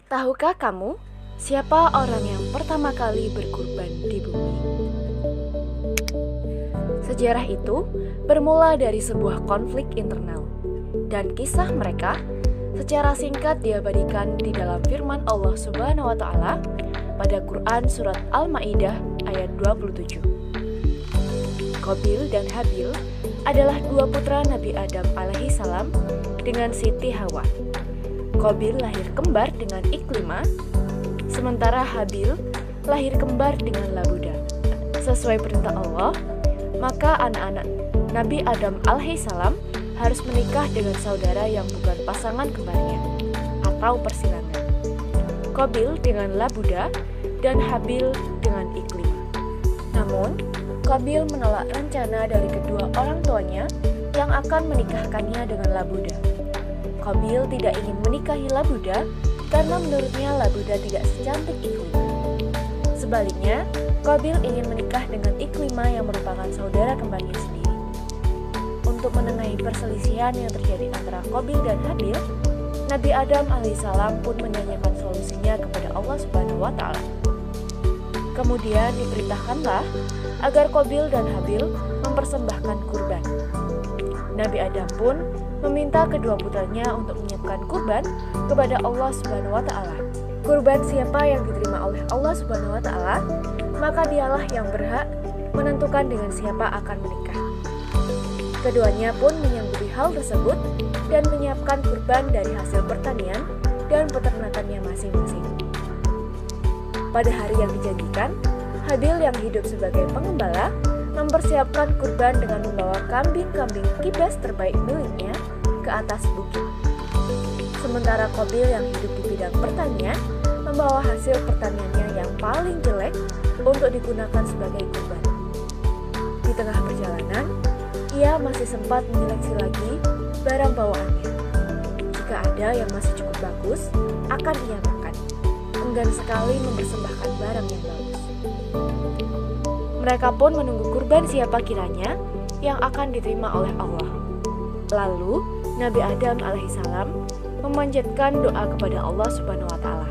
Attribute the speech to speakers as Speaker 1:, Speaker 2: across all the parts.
Speaker 1: Tahukah kamu siapa orang yang pertama kali berkurban di bumi? Sejarah itu bermula dari sebuah konflik internal, dan kisah mereka secara singkat diabadikan di dalam firman Allah Subhanahu wa Ta'ala pada Quran Surat Al-Ma'idah ayat 27. Qabil dan Habil adalah dua putra Nabi Adam alaihi salam dengan Siti Hawa. Qabil lahir kembar dengan Iklimah, sementara Habil lahir kembar dengan Labuda. Sesuai perintah Allah, maka anak-anak Nabi Adam alaihi salam harus menikah dengan saudara yang bukan pasangan kembarnya atau persilangan. Qabil dengan Labuda dan Habil dengan Iklimah. Namun, Qabil menolak rencana dari kedua orang tuanya yang akan menikahkannya dengan Labuda. Qabil tidak ingin menikahi Labuda karena menurutnya Labuda tidak secantik Iklimah. Sebaliknya, Qabil ingin menikah dengan Iklimah yang merupakan saudara kembarnya sendiri. Untuk menengahi perselisihan yang terjadi antara Qabil dan Habil, Nabi Adam alaihissalam pun menanyakan solusinya kepada Allah Subhanahu wa Ta'ala. Kemudian diperintahkanlah agar Qabil dan Habil mempersembahkan kurban. Nabi Adam pun meminta kedua putranya untuk menyiapkan kurban kepada Allah Subhanahu wa Ta'ala. Kurban siapa yang diterima oleh Allah Subhanahu wa Ta'ala, maka dialah yang berhak menentukan dengan siapa akan menikah. Keduanya pun menyanggupi hal tersebut dan menyiapkan kurban dari hasil pertanian dan peternakannya masing-masing. Pada hari yang dijanjikan, Habil yang hidup sebagai pengembala mempersiapkan kurban dengan membawa kambing-kambing kibas terbaik miliknya ke atas bukit. Sementara Qabil yang hidup di bidang pertanian membawa hasil pertaniannya yang paling jelek untuk digunakan sebagai kurban. Di tengah perjalanan, ia masih sempat menyeleksi lagi barang bawaannya. Jika ada yang masih cukup bagus, akan ia makan. Enggan sekali mempersembahkan barang yang bagus. Mereka pun menunggu kurban siapa kiranya yang akan diterima oleh Allah. Lalu Nabi Adam alaihissalam memanjatkan doa kepada Allah Subhanahu wa Ta'ala.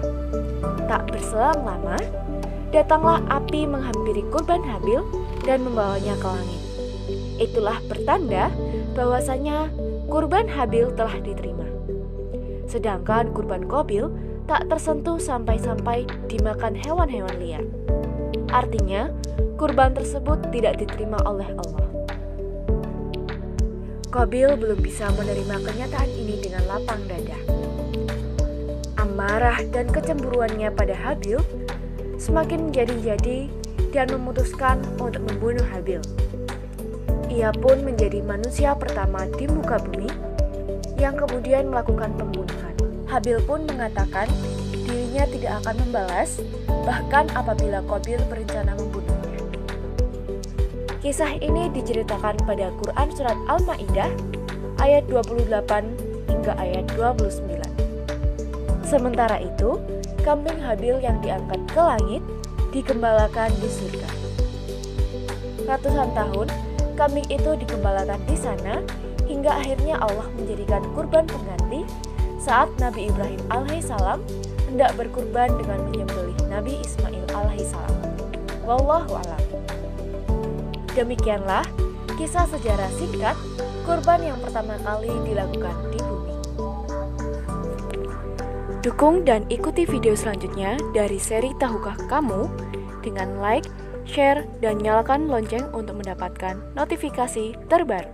Speaker 1: Tak berselang lama, datanglah api menghampiri kurban Habil dan membawanya ke langit. Itulah pertanda bahwasanya kurban Habil telah diterima. Sedangkan kurban Qabil tak tersentuh sampai-sampai dimakan hewan-hewan liar. Artinya, kurban tersebut tidak diterima oleh Allah. Qabil belum bisa menerima kenyataan ini dengan lapang dada. Amarah dan kecemburuannya pada Habil semakin menjadi-jadi dan memutuskan untuk membunuh Habil. Ia pun menjadi manusia pertama di muka bumi yang kemudian melakukan pembunuhan. Habil pun mengatakan dirinya tidak akan membalas, bahkan apabila Qabil berencana membunuhnya. Kisah ini diceritakan pada Quran Surat Al-Ma'idah ayat 28 hingga ayat 29. Sementara itu, kambing Habil yang diangkat ke langit digembalakan di surga. Ratusan tahun, kambing itu digembalakan di sana hingga akhirnya Allah menjadikan kurban pengganti saat Nabi Ibrahim alaihissalam hendak berkurban dengan menyembelih Nabi Ismail alaihissalam. Wallahu a'lam. Demikianlah kisah sejarah singkat kurban yang pertama kali dilakukan di bumi. Dukung dan ikuti video selanjutnya dari seri Tahukah Kamu dengan like, share, dan nyalakan lonceng untuk mendapatkan notifikasi terbaru.